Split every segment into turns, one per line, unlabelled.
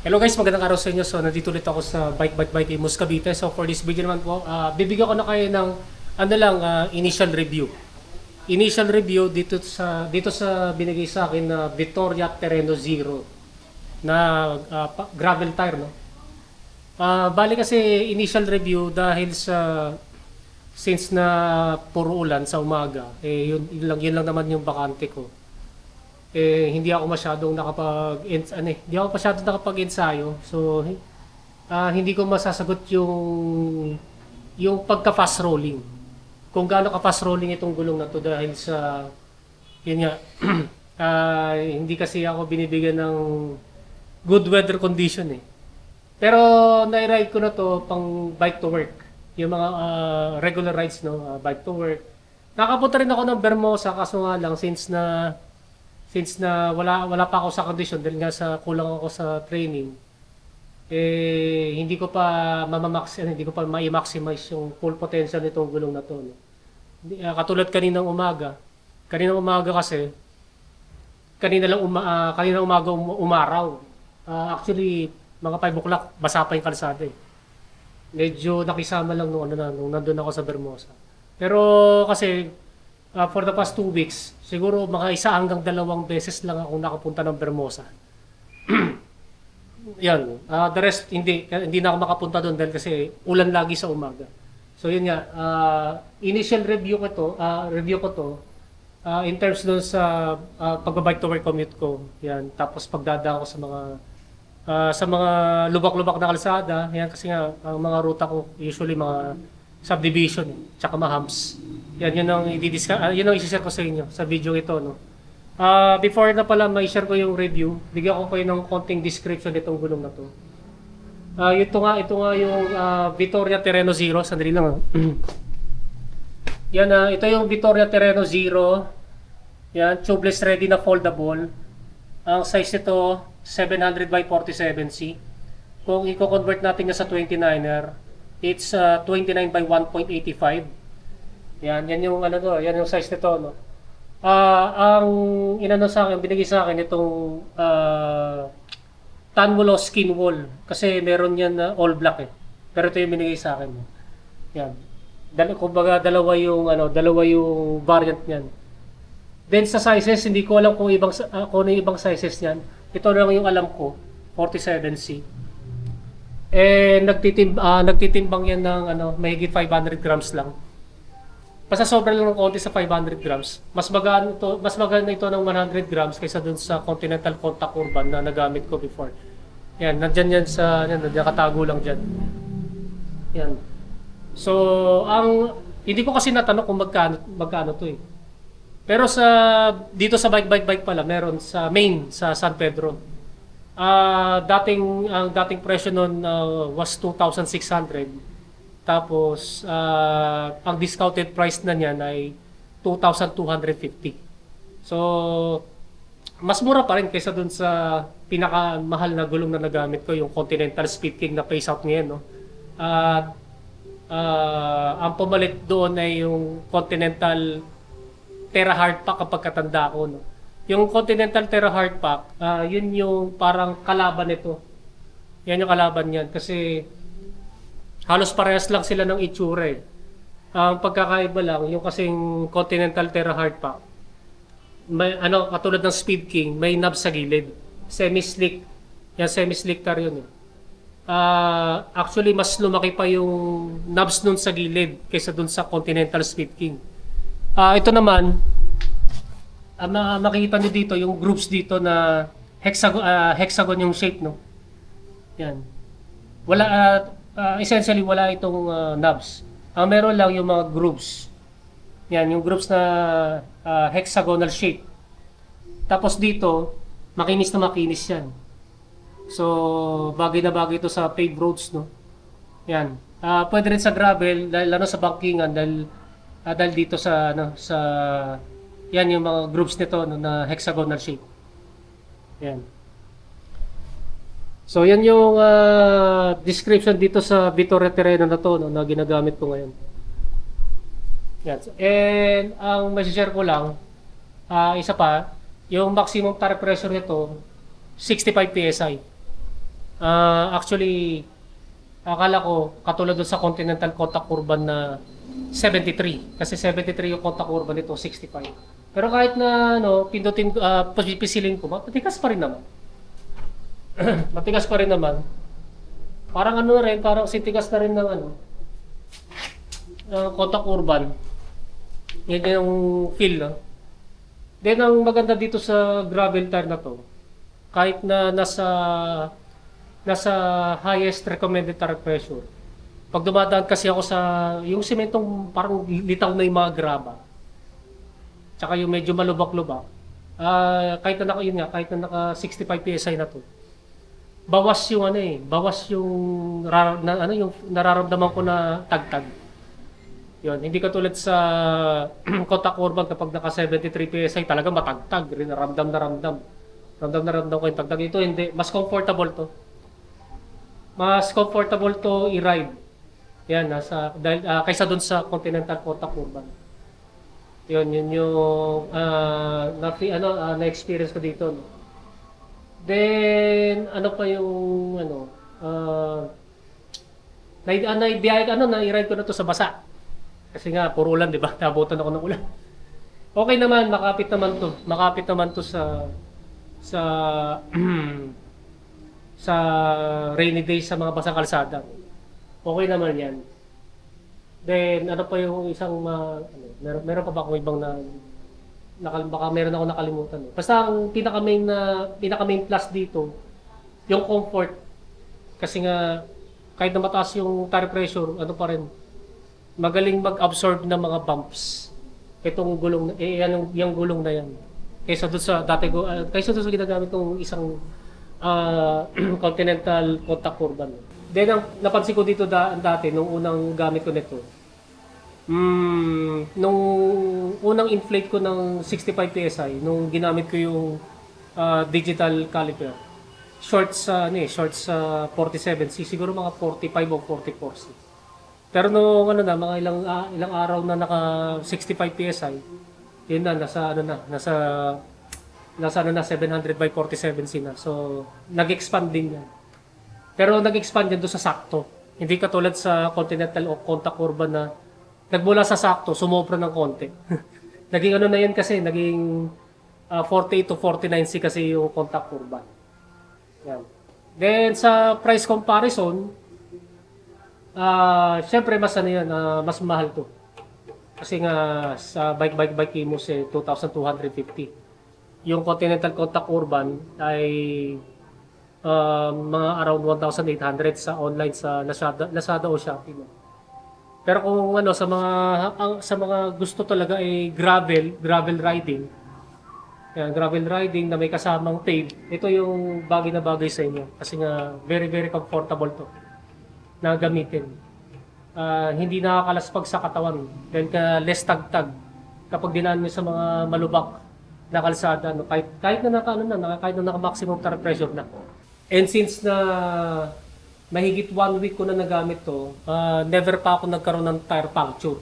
Hello guys, magandang araw sa inyo. So nandito ulit ako sa Bike Imus Cavite. So for this video naman po, bibigyan ko na kayo ng initial review. Initial review dito sa binigay sa akin na Vittoria Terreno Zero na gravel tire, no. Bali kasi initial review dahil since na puro ulan sa umaga, yun lang naman yung bakante ko. Hindi ako masyadong nakapag-ensayo. So hindi ko masasagot yung pagka fast rolling. Kung gaano ka fast rolling itong gulong na to dahil sa yun nga hindi kasi ako binibigyan ng good weather condition eh. Pero na-ride ko na to pang bike to work. Yung mga regular rides, no, bike to work. Nakapunta rin ako ng Bermosa kaso nga lang since na wala pa ako sa condition dahil nga sa kulang ako sa training, hindi ko pa ma-maximize yung full potential nitong gulong na to, no? Katulad kaninang umaga kasi kanina umaga umaraw. Actually mga 5 o'clock basa pa yung kalsada eh. Medyo nakisama lang nung nandun ako sa Bermosa. Pero kasi for the past 2 weeks, siguro mga 1 hanggang 2 beses lang akong nakapunta ng Bermosa. Yan. The rest, hindi na ako makapunta doon dahil kasi ulan lagi sa umaga. So yun nga, initial review ko to in terms doon sa pag-bike to work commute ko. Yan. Tapos pagdadaan ko sa mga lubak-lubak na kalsada. Yan kasi nga, ang mga ruta ko usually mga subdivision, tsaka mahams. Yun ang i-share ko sa inyo sa video ito, no. Before na pala ma-share ko yung review, bigyan ko kayo ng konting description nitong gulong na to. Ito nga yung Vittoria Terreno Zero. Sandali lang. Yan, ito yung Vittoria Terreno Zero. Yan, tubeless ready na foldable. Ang size nito 700 by 47C. Kung i-convert natin sa 29er, it's 29 by 1.85. Yan yung yan yung size nito, no. Ang binigay sa akin itong Tanmulo skin wall kasi meron yan na all black eh. Pero ito yung binigay sa akin. Yan. Kumbaga dalawa yung variant niyan. Then sa sizes, hindi ko alam kung ano yung ibang sizes niyan. Ito lang yung alam ko, 47C. Nagtitimbang yan ng mahigit 500 grams lang. Basta sobra lang ng konti sa 500 grams. Mas maganda ito ng 100 grams kaysa dun sa Continental Contact Urban na nagamit ko before. Yan, nandiyan nakatago lang dyan. Yan. So, hindi ko kasi natanong kung magkano to eh. Pero dito sa bike pala, meron sa main, sa San Pedro. Ang dating presyo nun was 2,600. Tapos, ang discounted price na niyan ay 2,250. So, mas mura pa rin kaysa dun sa pinakamahal na gulong na nagamit ko, yung Continental Speed King na face out ngayon, no? Ang pumalit doon ay yung Continental Terra Hardpack kapag katanda ko, no? Yung Continental Terra Hardpack, yun yung parang kalaban nito. Yan yung kalaban niyan kasi halos parehas lang sila ng itsura eh. Ang pagkakaiba lang, yung kasing Continental Terra Hardpack, may katulad ng Speed King, may knob sa gilid. Semi-slick. Yan, semi-slick tar yun eh. Actually, mas lumaki pa yung knobs nun sa gilid kaysa dun sa Continental Speed King. Ito naman, makikita niyo dito yung grooves dito na hexagon yung shape, no? Yan. Essentially wala itong knobs. Ang meron lang yung mga grooves. Yan, yung grooves na hexagonal shape. Tapos dito, makinis na makinis yan. So, bagay na bagay ito sa paved roads, no? Yan. Pwede rin sa gravel, lalo sa bankingan, dahil dito sa yan yung mga grooves nito, no, na hexagonal shape. Yan. So yan yung description dito sa Vittoria Terreno na to, no, na ginagamit ko ngayon. Yan. And ang ma-share ko lang, isa pa, yung maximum tire pressure nito 65 PSI. Actually, akala ko katulad doon sa Continental contact urban na 73 kasi 73 yung contact urban nito 65. Pero kahit na pindutin pisilin ko, matigas pa rin naman. Matigas pa rin naman. Parang ano rin, parang sitigas na rin ng contact urban. Yan yung feel, no? Then ang maganda dito sa gravel tire na to, kahit na nasa highest recommended tire pressure. Pag dumadaan kasi ako sa yung sementong parang litaw na yung mga graba. Tsaka yung medyo malubak-lubak. Kahit na kahit na naka 65 PSI na to. Bawas yung bawas yung yung nararamdaman ko na tagtag. Yun, hindi katulad sa contact urban kapag naka 73 PSI talaga matagtag, ramdam na ramdam. Ramdam na ramdam ko yung tagtag. Ito hindi, mas comfortable to. Mas comfortable to i-ride. Yan, kaysa dun sa Continental contact urban. Yun yung na-experience ko dito. No? Then, ano pa yung na-ride ko na to sa basa. Kasi nga, puro ulan, di ba? Nabutan ako ng ulan. Okay naman, makapit naman to. Makapit naman to sa sa rainy days sa mga basang kalsada. Okay naman yan. Then, ano pa yung isang meron pa ba akong ibang baka meron ako nakalimutan. Basta ang pinaka-main plus dito, yung comfort. Kasi nga, kahit na mataas yung tire pressure, ano pa rin, magaling mag-absorb ng mga bumps. Itong gulong, yung gulong na yan. Kaysa doon sa kaysa doon sa ginagamit ng isang Continental contact urban. Then, ang napansin ko dito dati, nung unang gamit ko nito, nung unang inflate ko ng 65 PSI, nung ginamit ko yung digital caliper, short sa 47C, siguro mga 45 o 44C. Pero nung mga ilang araw na naka 65 PSI, yun na nasa 700 by 47C na. So nag-expand din yan. Pero nag-expand yan doon sa sakto. Hindi katulad sa Continental o contact urban na nagmula sa sakto, sumobra ng konti. Naging na yan kasi, naging 48 to 49C kasi yung contact urban. Yan. Then sa price comparison, syempre mas mas mahal to. Kasi nga sa bike Kimos 2,250. Yung Continental contact urban ay mga around 1,800 sa online sa Lazada o Shopee. Pero kung sa mga gusto talaga ay gravel riding. Yan, gravel riding na may kasamang tape. Ito yung bagay na bagay sa inyo kasi nga very very comfortable to na gamitin. Hindi nakakalaspag sa katawan dahil less tagtag kapag dinaan mo sa mga malubak na kalsada, kahit na naka maximum tire pressure na. And since na mahigit 1 week ko na nagamit to, never pa ako nagkaroon ng tire puncture.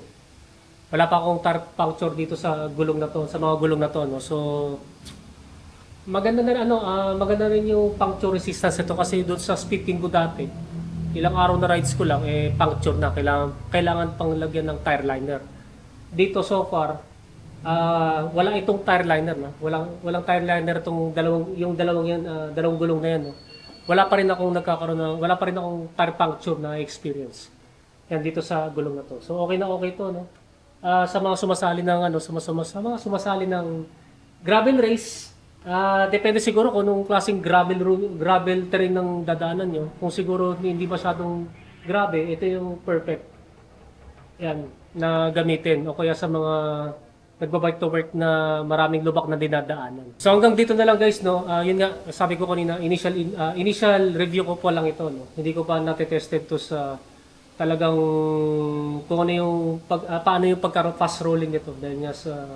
Wala pa akong tire puncture dito sa gulong na to, sa mga gulong na to, no. So maganda maganda rin yung puncture resistance ito kasi doon sa speed king ko dati, ilang araw na rides ko lang puncture na, kailangan pang lagyan ng tire liner. Dito so far, wala itong tire liner na. Walang tire liner itong dalawang gulong na yan, no. Wala pa rin akong tire puncture na experience. Yan dito sa gulong na to. So okay na okay to, no. Sa mga sumasali ng gravel race, depende siguro kung anong klaseng gravel terrain ng dadaanan nyo. Kung siguro hindi masyadong grabe, ito yung perfect. Yan, na gamitin. O kaya sa mga nagbabike to work na maraming lubak na dinadaanan. So hanggang dito na lang guys, no. Yun nga, sabi ko kanina, initial review ko pa lang ito, no. Hindi ko pa natetested to sa talagang kung ano yung paano yung fast rolling nito dahil nga sa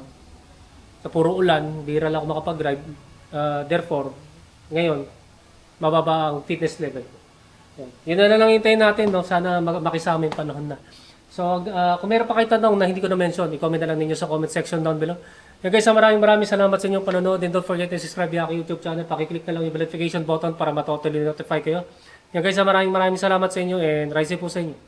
puro ulan, bihira lang ako makapag-drive. Therefore, ngayon mababa ang fitness level. Yun na lang hintayin natin, no. Sana makisama yung panahon na. So, kung meron pa kayo tanong na hindi ko na-mention, i-comment na lang ninyo sa comment section down below. Yan guys, maraming salamat sa inyong panonood and don't forget to subscribe yung aking YouTube channel. Pakiclick na lang yung notification button para matotally notify kayo. Yan guys, maraming salamat sa inyo and rise po sa inyo.